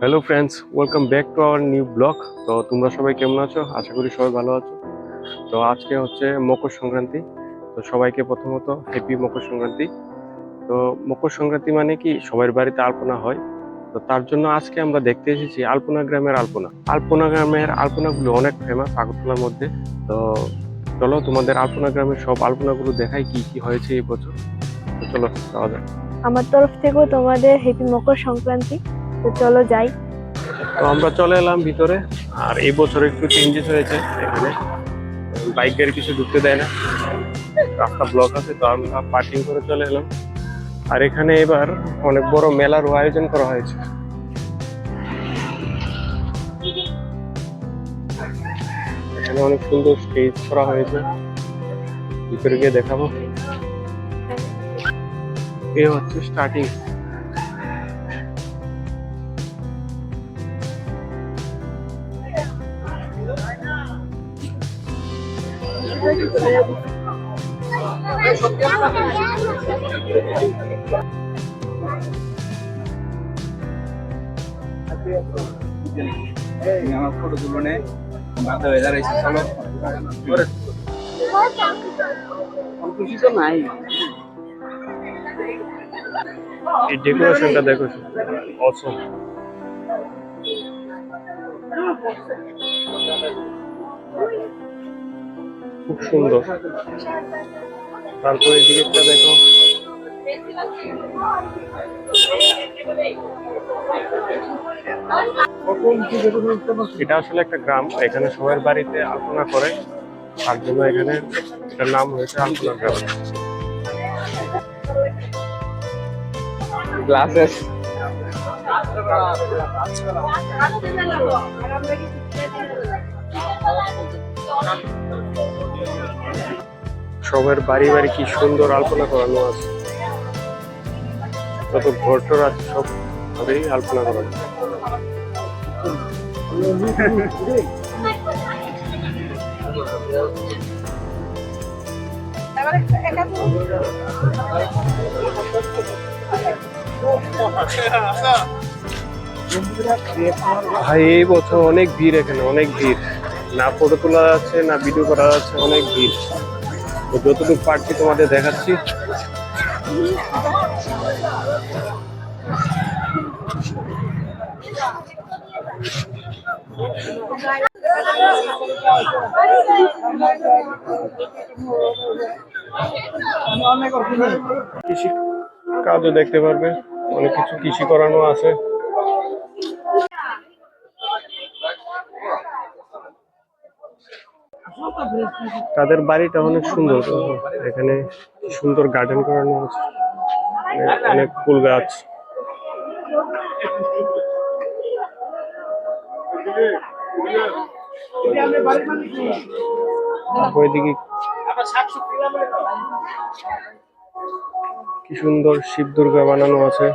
Hello friends, welcome back to our new blog. তো তোমরা সবাই কেমন আছো? আশা করি সবাই ভালো আছো। তো আজকে হচ্ছে মকর সংক্রান্তি। তো সবাইকে প্রথমত হ্যাপি মকর সংক্রান্তি। তো মকর সংক্রান্তি মানে কি, সবার বাড়িতে আলপনা হয়। তো তার জন্য আজকে আমরা দেখতে এসেছি আলপনা গ্রামের আলপনা। আলপনা গ্রামের আলপনাগুলো অনেক ফেমাস আগরতলার মধ্যে। তো চলো তোমাদের আলপনা গ্রামের সব আলপনাগুলো দেখাই কি কি হয়েছে এই বছর। তো চলো যাওয়া যাক। আমার তরফ থেকেও তোমাদের হ্যাপি মকর সংক্রান্তি। তো চলো যাই। তো আমরা চলে এলাম ভিতরে। আর এই বছর একটু চেঞ্জেস হয়েছে এখানে, বাইক গাড়ি কিছু ঢুকতে দেয় না, রাস্তা ব্লক আছে। তো আমরা পার্কিং করে চলে এলাম। আর এখানে এবার অনেক বড় মেলারও আয়োজন করা হয়েছে। এখানে অনেক সুন্দর স্টেজ করা হয়েছে, ভিতরে গিয়ে দেখাবো। এ হচ্ছে স্টার্টিং। আমার ফটো তুলো নে মাথা হয়ে দাঁড়াইছে চলো খুশি তো নাই এই ডেকোরেশনটা দেখো, অসম, খুব সুন্দর। তারপরে এই দিকেটা দেখো, এটা আসলে একটা গ্রাম। এখানে সবার বাড়িতে আলপনা করে, তার জন্য এখানে এটার নাম হয়েছে আলপনা গ্রাম। গ্লাসেস সবার বাড়ি বাড়ি কি সুন্দর আলপনা করানো আছে, যত ঘর টর আছে সব ঘরেই আলপনা করানো। ভাই এই বছর অনেক ভিড়, এখানে অনেক ভিড়, না ফটো তোলা যাচ্ছে না ভিডিও করা যাচ্ছে, অনেক ভিড়। তো যতটুকু পারছি তোমাদের দেখাচ্ছি। কৃষি কাজও দেখতে পারবে, অনেক কিছু কৃষি করানো আছে। তাদের বাড়িটা অনেক সুন্দর। এখানে সুন্দর গার্ডেন করানো আছে, অনেক ফুল গাছ। ওইদিকে কি সুন্দর শিব দুর্গা বানানো আছে।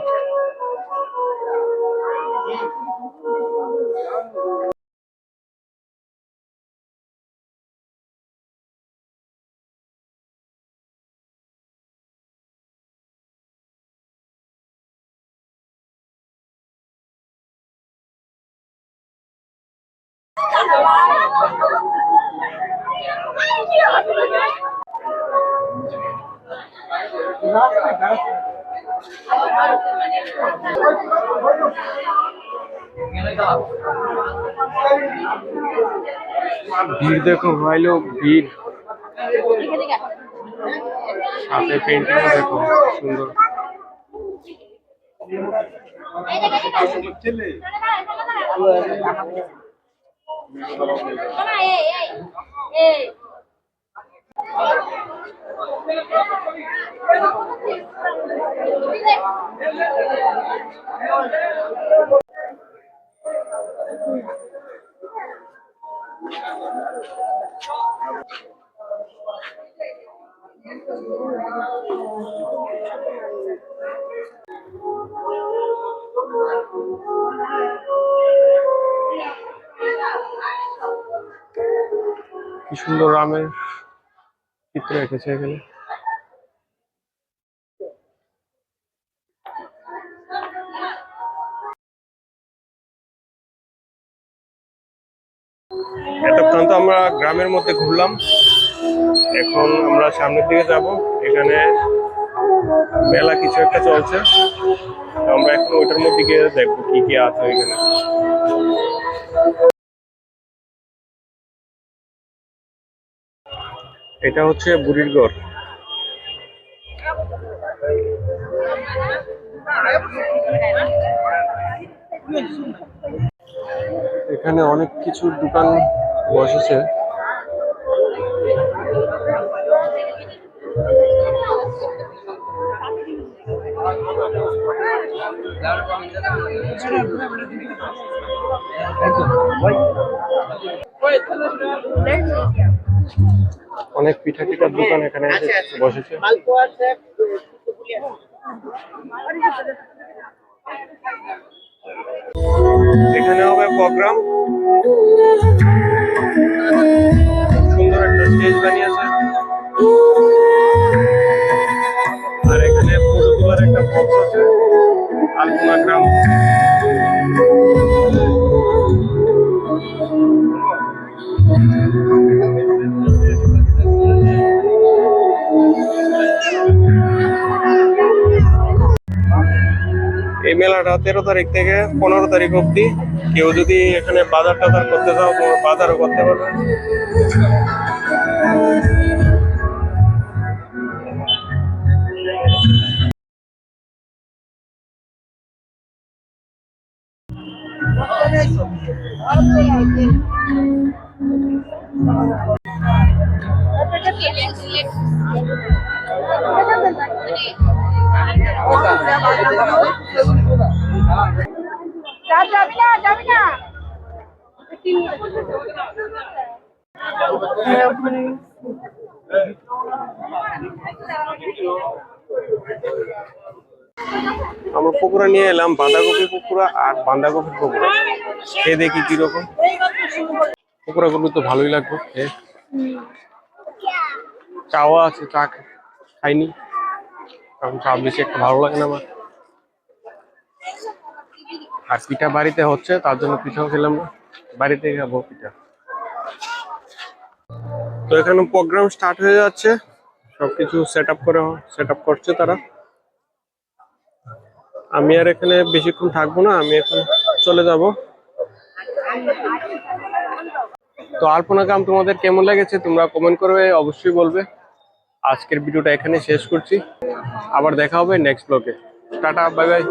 ভিড় দেখো ভাই লোক, ভিড়। সাথে পেন্টিং দেখো সুন্দর। কি সুন্দর রামের চিত্র এঁকেছে এখানে। এতক্ষণ তো আমরা গ্রামের মধ্যে ঘুরলাম, এখন আমরা সামনের দিকে যাব। এখানে মেলা কিছু একটা চলছে, তো আমরা এখন ওইটার মধ্যে গিয়ে দেখবো কি কি আছে এখানে। এটা হচ্ছে বুড়ির গড়। এখানে অনেক কিছু দোকান বসেছে। অনেক পিঠা টিঠার দোকান এখানে বসেছে। এখানে হবে প্রোগ্রাম, সুন্দর একটা স্টেজ বানিয়েছে, আর এখানে ফটো তোলার একটা বক্স আছে। আলপনা গ্রাম। এই মেলাটা 13 তারিখ থেকে 15 তারিখ অব্দি। কেউ যদি এখানে বাজার টাজার করতে চাও, তোমার বাজারও করতে পারবে। আমরা পকোড়া নিয়ে এলাম, বাঁধাকপি পকোড়া আর বাঁধাকপির পকোড়া। খেয়ে দেখি কিরকম। পকোড়া গুলো তো ভালোই লাগবে। চাওয়া আছে, চা খাইনি কারণ চা বেশি একটা ভালো লাগে না আমার। আর পিঠা বাড়িতে হচ্ছে, তার জন্য পিঠাও খেলাম না, বাড়িতে খাবো পিঠা। তো এখানে প্রোগ্রাম স্টার্ট হয়ে যাচ্ছে, সবকিছু সেট আপ করছে তারা। আমি আর এখানে বেশিক্ষণ থাকবো না, আমি এখন চলে যাব। তো আলপনা গ্রাম তোমাদের কেমন লেগেছে তোমরা কমেন্ট করবে, অবশ্যই বলবে। আজকের ভিডিওটা এখানে শেষ করছি, আবার দেখা হবে নেক্সট ব্লগে। Tata, bye bye.